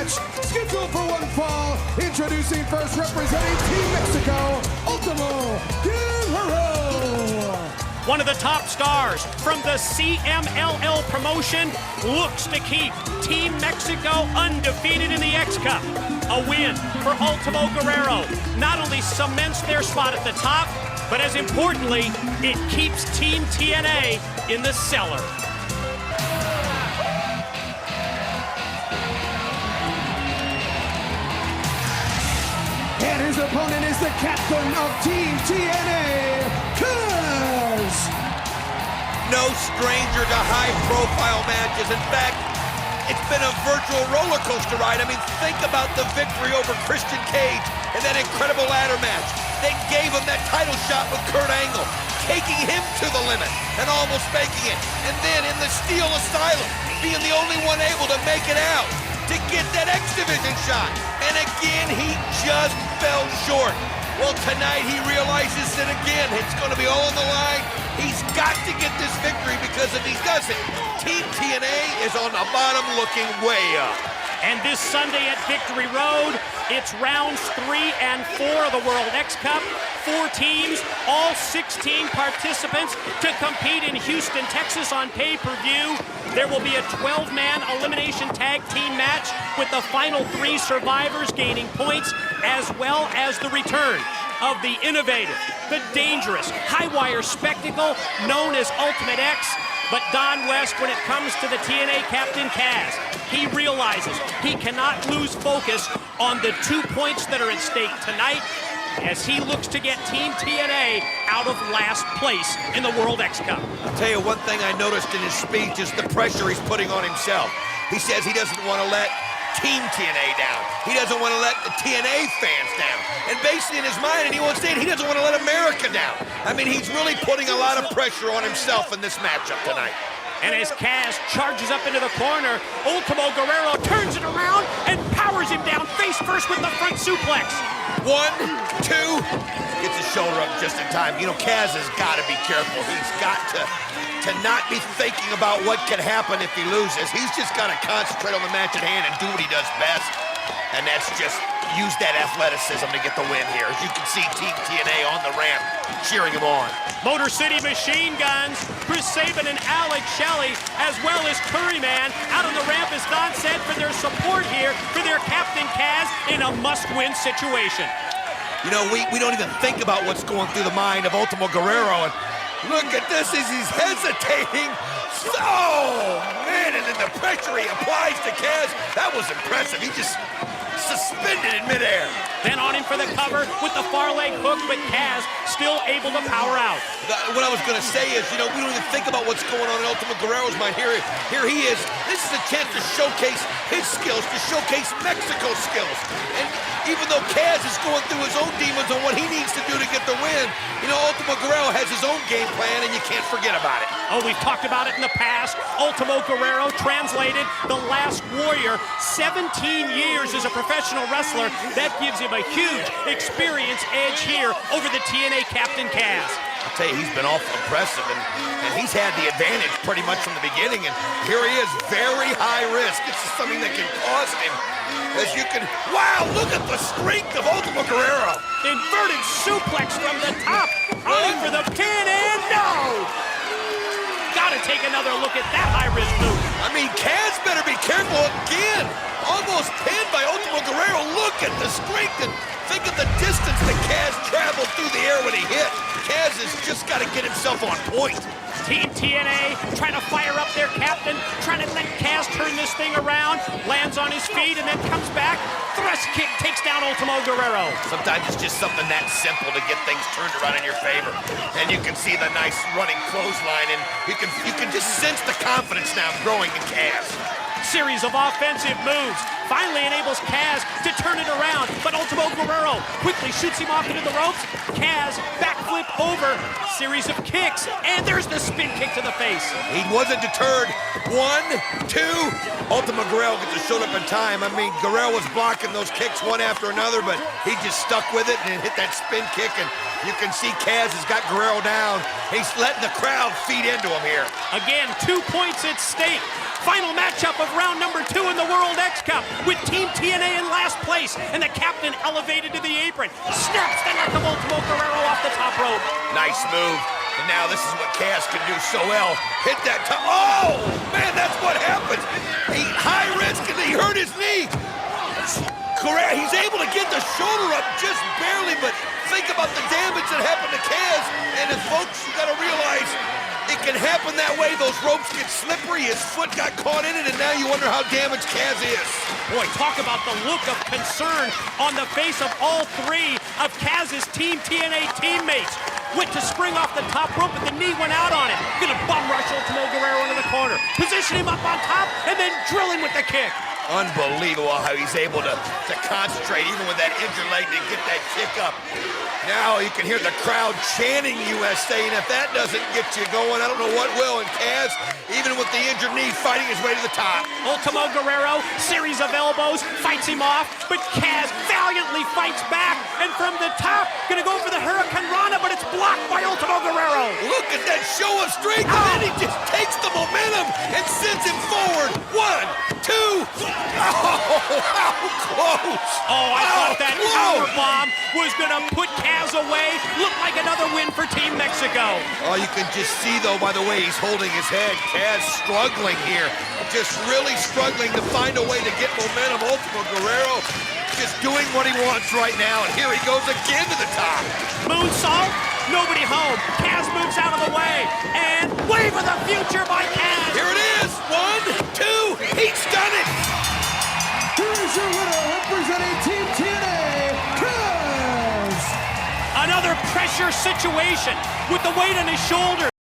match, scheduled for one fall. Introducing first, representing Team Mexico, Ultimo, Guerrero. One of the top stars from the CMLL promotion looks to keep Team Mexico undefeated in the X Cup. A win for Ultimo Guerrero not only cements their spot at the top, but as importantly, it keeps Team TNA in the cellar. And his opponent is the captain of Team TNA, Kaz. No stranger to high-profile matches. In fact, it's been a virtual roller coaster ride. I mean, think about the victory over Christian Cage in that incredible ladder match. They gave him that title shot with Kurt Angle, taking him to the limit and almost making it. And then in the Steel Asylum, being the only one able to make it out to get that X Division shot. And again, he just fell short. Well, tonight he realizes that again, it's going to be all on the line. He's got to get this victory because if he doesn't, Team TNA is on the bottom looking way up. And this Sunday at Victory Road, it's rounds 3 and 4 of the World X Cup. 4 teams, all 16 participants to compete in Houston, Texas on pay-per-view. There will be a 12-man elimination tag team match with the final 3 survivors gaining points, as well as the return of the innovative, the dangerous, high-wire spectacle known as Ultimate X. But Don West, when it comes to the TNA Captain Kaz, he realizes he cannot lose focus on the 2 points that are at stake tonight as he looks to get Team TNA out of last place in the World X Cup. I'll tell you one thing I noticed in his speech is the pressure he's putting on himself. He says he doesn't want to let Team TNA down. He doesn't want to let the TNA fans down. And basically in his mind, and he won't say it, he doesn't want to let America down. I mean, he's really putting a lot of pressure on himself in this matchup tonight. And as Kaz charges up into the corner, Ultimo Guerrero turns it around and powers him down face first with the front suplex. 1, 2, gets his shoulder up just in time. You know, Kaz has got to be careful. He's got to not be thinking about what can happen if he loses. He's just got to concentrate on the match at hand and do what he does best. And that's just use that athleticism to get the win here. As you can see, Team TNA on the ramp cheering him on. Motor City Machine Guns, Chris Sabin and Alex Shelley, as well as Curryman, out on the ramp, as Don said, for their support here for their Captain Kaz in a must-win situation. You know, we don't even think about what's going through the mind of Ultimo Guerrero. And look at this as he's hesitating. Oh, man, and then the pressure he applies to Kaz, that was impressive. He just suspended in midair. Then on him for the cover with the far leg hook, but Kaz still able to power out. What I was going to say is, you know, we don't even think about what's going on in Ultimo Guerrero's mind. Here he is. This is a chance to showcase his skills, to showcase Mexico's skills. And even though Kaz is going through his own demons on what he needs to do to get the win, you know, Ultimo Guerrero has his own game plan, and you can't forget about it. Oh, we've talked about it in the past. Ultimo Guerrero, translated, the last warrior, 17 years as a professional wrestler. That gives him a huge experience edge here over the TNA Captain Kaz. I'll tell you, he's been awful impressive, and he's had the advantage pretty much from the beginning, and here he is, very high risk. This is something that can cost him. As you can, wow, look at the strength of Ultimo Guerrero. Inverted suplex from the top, running for the pin, and no! Gotta take another look at that high-risk move. I mean, Kaz better be careful again. Almost pinned by Ultimo Guerrero. Look at the strength, and think of the distance that Kaz traveled through the air when he hit. Kaz has just got to get himself on point. Team TNA trying to fire up their captain, trying to let Kaz turn this thing around, lands on his feet, and then comes back. Thrust kick takes down Ultimo Guerrero. Sometimes it's just something that simple to get things turned around in your favor. And you can see the nice running clothesline, and you can just sense the confidence now growing in Kaz. Series of offensive moves finally enables Kaz to turn it around, but Ultimo Guerrero quickly shoots him off into the ropes. Kaz backflip over, series of kicks, and there's the spin kick to the face. He wasn't deterred. 1, 2. Ultimo Guerrero gets showed up in time. I mean, Guerrero was blocking those kicks one after another, but he just stuck with it and hit that spin kick. And You can see Kaz has got Guerrero down. He's letting the crowd feed into him here. Again, 2 points at stake. Final matchup of round number 2 in the World X Cup with Team TNA in last place and the captain elevated to the apron. Snaps the neck of Ultimo Guerrero off the top rope. Nice move. And now this is what Kaz can do so well. Hit that top. Oh, man, that's what happens. He high risk and he hurt his knee. Correct. He's able to get the shoulder up just barely, but think about the damage that happened to Kaz. And folks, you got to realize it can happen that way. Those ropes get slippery. His foot got caught in it, and now you wonder how damaged Kaz is. Boy, talk about the look of concern on the face of all 3 of Kaz's Team TNA teammates. Went to spring off the top rope, but the knee went out on him. Gonna bum rush Ultimo Guerrero into the corner. Position him up on top, and then drill him with the kick. Unbelievable how he's able to concentrate even with that injured leg to get that kick up. Now you can hear the crowd chanting USA, and if that doesn't get you going, I don't know what will. And Kaz, even with the injured knee, fighting his way to the top. Ultimo Guerrero, series of elbows, fights him off, but Kaz valiantly fights back, and from the top, gonna go for the Hurricane Rana, but it's blocked by Ultimo Guerrero. Look at that show of strength, and then he just takes the momentum and sends him forward. 1, 2, oh, how close! Oh, I thought that close. power bomb was gonna put Kaz away. Looked like another win for Team Mexico. Oh, you can just see, though, by the way he's holding his head. Kaz struggling here. Just really struggling to find a way to get momentum. Ultimo Guerrero just doing what he wants right now, and here he goes again to the top. Moonsault, nobody home. Kaz moves out of the way, and wave of the future by Kaz. Here it is. 1, 2, he's done it. Here's your winner, representing Team TNA, Kaz. Another pressure situation with the weight on his shoulders.